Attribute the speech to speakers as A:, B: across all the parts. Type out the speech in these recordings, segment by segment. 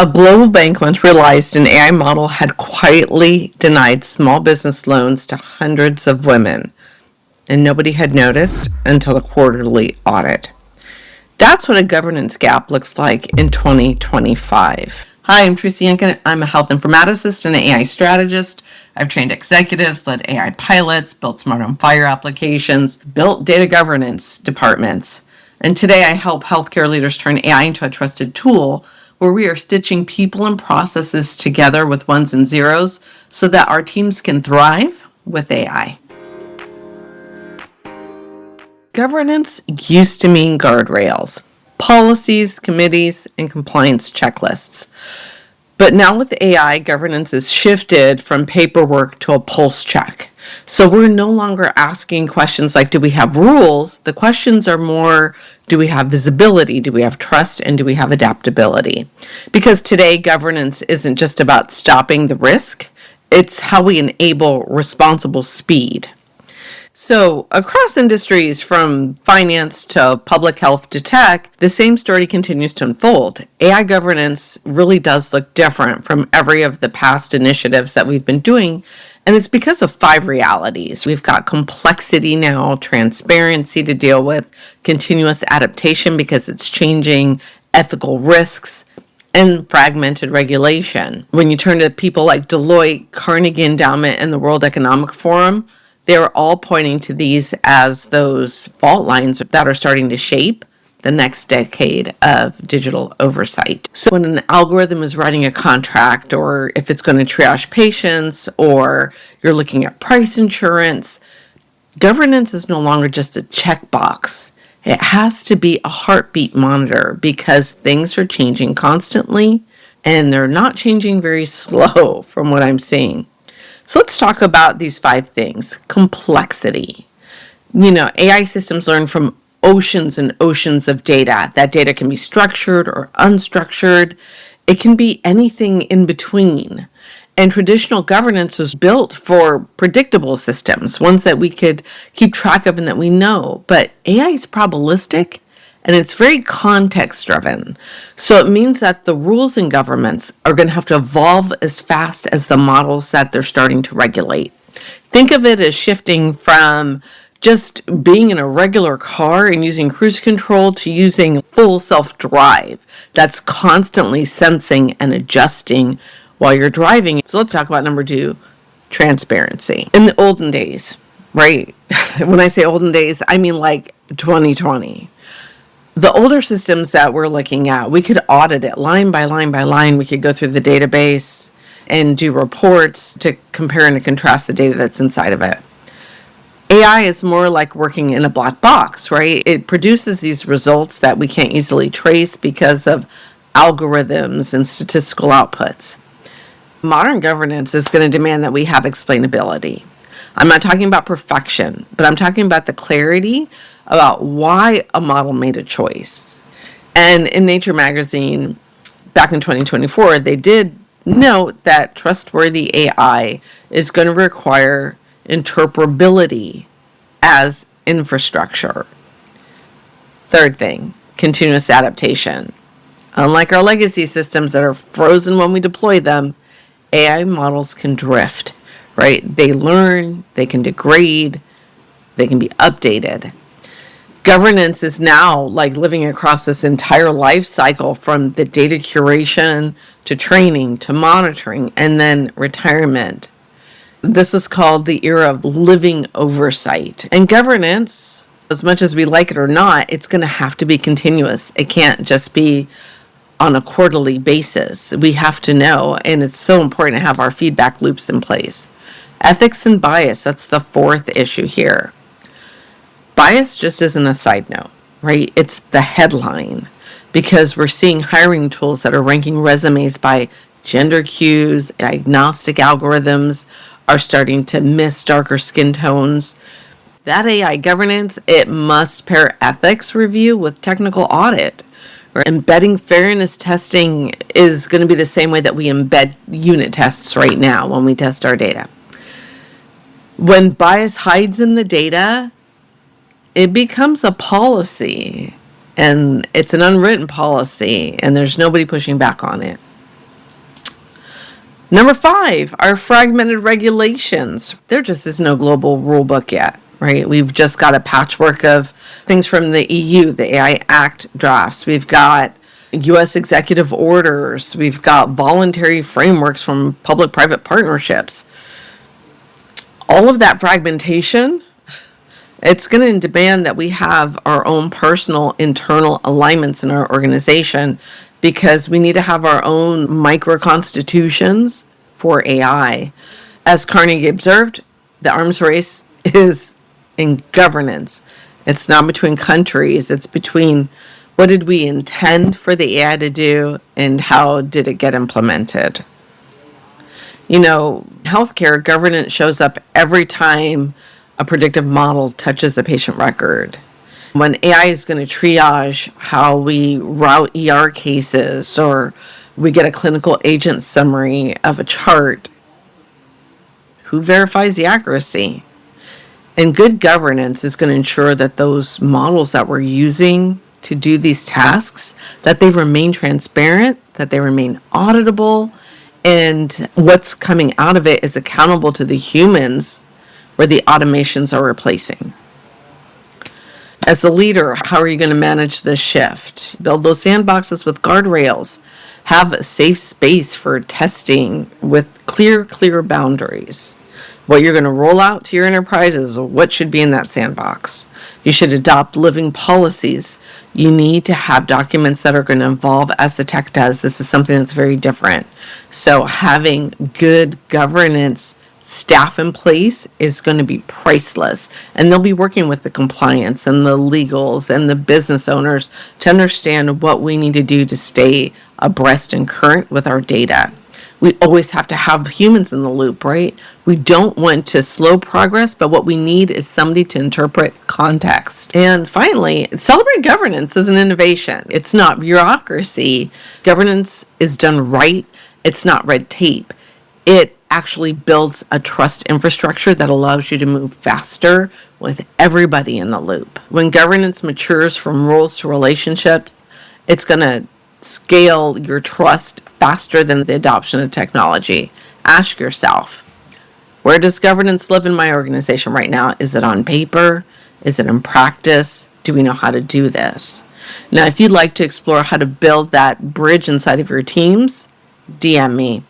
A: A global bank once realized an AI model had quietly denied small business loans to hundreds of women, and nobody had noticed until the quarterly audit. That's what a governance gap looks like in 2025. Hi, I'm Teresa Younkin. I'm a health informaticist and an AI strategist. I've trained executives, led AI pilots, built smart on fire applications, built data governance departments. And today I help healthcare leaders turn AI into a trusted tool where we are stitching people and processes together with ones and zeros so that our teams can thrive with AI. Governance used to mean guardrails, policies, committees, and compliance checklists. But now with AI, governance has shifted from paperwork to a pulse check. So we're no longer asking questions like, do we have rules? The questions are more, do we have visibility? Do we have trust? And do we have adaptability? Because today, governance isn't just about stopping the risk. It's how we enable responsible speed. So across industries from finance to public health to tech, the same story continues to unfold. AI governance really does look different from every of the past initiatives that we've been doing. And it's because of 5 realities. We've got complexity now, transparency to deal with, continuous adaptation because it's changing, ethical risks, and fragmented regulation. When you turn to people like Deloitte, Carnegie Endowment, and the World Economic Forum, they're all pointing to these as those fault lines that are starting to shape the next decade of digital oversight. So when an algorithm is writing a contract, or if it's going to triage patients, or you're looking at price insurance, governance is no longer just a checkbox. It has to be a heartbeat monitor because things are changing constantly and they're not changing very slow from what I'm seeing. So let's talk about these 5 things. Complexity. AI systems learn from oceans and oceans of data. That data can be structured or unstructured. It can be anything in between. And traditional governance was built for predictable systems, ones that we could keep track of and that we know. But AI is probabilistic and it's very context driven. So it means that the rules in governments are going to have to evolve as fast as the models that they're starting to regulate. Think of it as shifting from just being in a regular car and using cruise control to using full self-drive that's constantly sensing and adjusting while you're driving. So let's talk about number 2, transparency. In the olden days, right? When I say olden days, I mean like 2020. The older systems that we're looking at, we could audit it line by line by line. We could go through the database and do reports to compare and to contrast the data that's inside of it. AI is more like working in a black box, right? It produces these results that we can't easily trace because of algorithms and statistical outputs. Modern governance is going to demand that we have explainability. I'm not talking about perfection, but I'm talking about the clarity about why a model made a choice. And in Nature magazine, back in 2024, they did note that trustworthy AI is going to require interpretability as infrastructure. Third thing, continuous adaptation. Unlike our legacy systems that are frozen when we deploy them, AI models can drift, right? They learn, they can degrade, they can be updated. Governance is now like living across this entire life cycle from the data curation to training to monitoring and then retirement. This is called the era of living oversight. And governance, as much as we like it or not, it's going to have to be continuous. It can't just be on a quarterly basis. We have to know, and it's so important to have our feedback loops in place. Ethics and bias, that's the 4th issue here. Bias just isn't a side note, right? It's the headline, because we're seeing hiring tools that are ranking resumes by gender cues. Diagnostic algorithms are starting to miss darker skin tones. That AI governance, it must pair ethics review with technical audit. Embedding fairness testing is going to be the same way that we embed unit tests right now when we test our data. When bias hides in the data, it becomes a policy, and it's an unwritten policy, and there's nobody pushing back on it. Number 5 are fragmented regulations. There just is no global rule book yet, right? We've just got a patchwork of things from the EU, the AI Act drafts. We've got US executive orders. We've got voluntary frameworks from public-private partnerships. All of that fragmentation, it's going to demand that we have our own personal internal alignments in our organization, because we need to have our own micro constitutions for AI. As Carnegie observed, the arms race is in governance. It's not between countries, it's between what did we intend for the AI to do and how did it get implemented. Healthcare governance shows up every time a predictive model touches a patient record. When AI is going to triage how we route ER cases, or we get a clinical agent summary of a chart, who verifies the accuracy? And good governance is going to ensure that those models that we're using to do these tasks, that they remain transparent, that they remain auditable, and what's coming out of it is accountable to the humans where the automations are replacing. As a leader, how are you going to manage this shift? Build those sandboxes with guardrails. Have a safe space for testing with clear boundaries. What you're going to roll out to your enterprise is what should be in that sandbox. You should adopt living policies. You need to have documents that are going to evolve as the tech does. This is something that's very different. So having good governance staff in place is going to be priceless. And they'll be working with the compliance and the legals and the business owners to understand what we need to do to stay abreast and current with our data. We always have to have humans in the loop, right? We don't want to slow progress, but what we need is somebody to interpret context. And finally, celebrate governance as an innovation. It's not bureaucracy. Governance is done right. It's not red tape. It actually builds a trust infrastructure that allows you to move faster with everybody in the loop. When governance matures from rules to relationships, it's going to scale your trust faster than the adoption of technology. Ask yourself, where does governance live in my organization right now? Is it on paper? Is it in practice? Do we know how to do this? Now, if you'd like to explore how to build that bridge inside of your teams, DM me.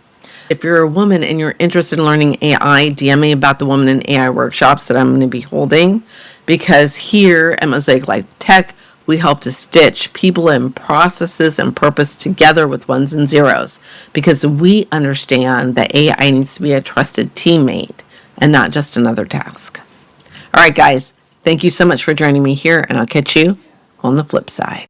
A: If you're a woman and you're interested in learning AI, DM me about the Women in AI workshops that I'm going to be holding, because here at Mosaic Life Tech, we help to stitch people and processes and purpose together with ones and zeros, because we understand that AI needs to be a trusted teammate and not just another task. All right, guys, thank you so much for joining me here, and I'll catch you on the flip side.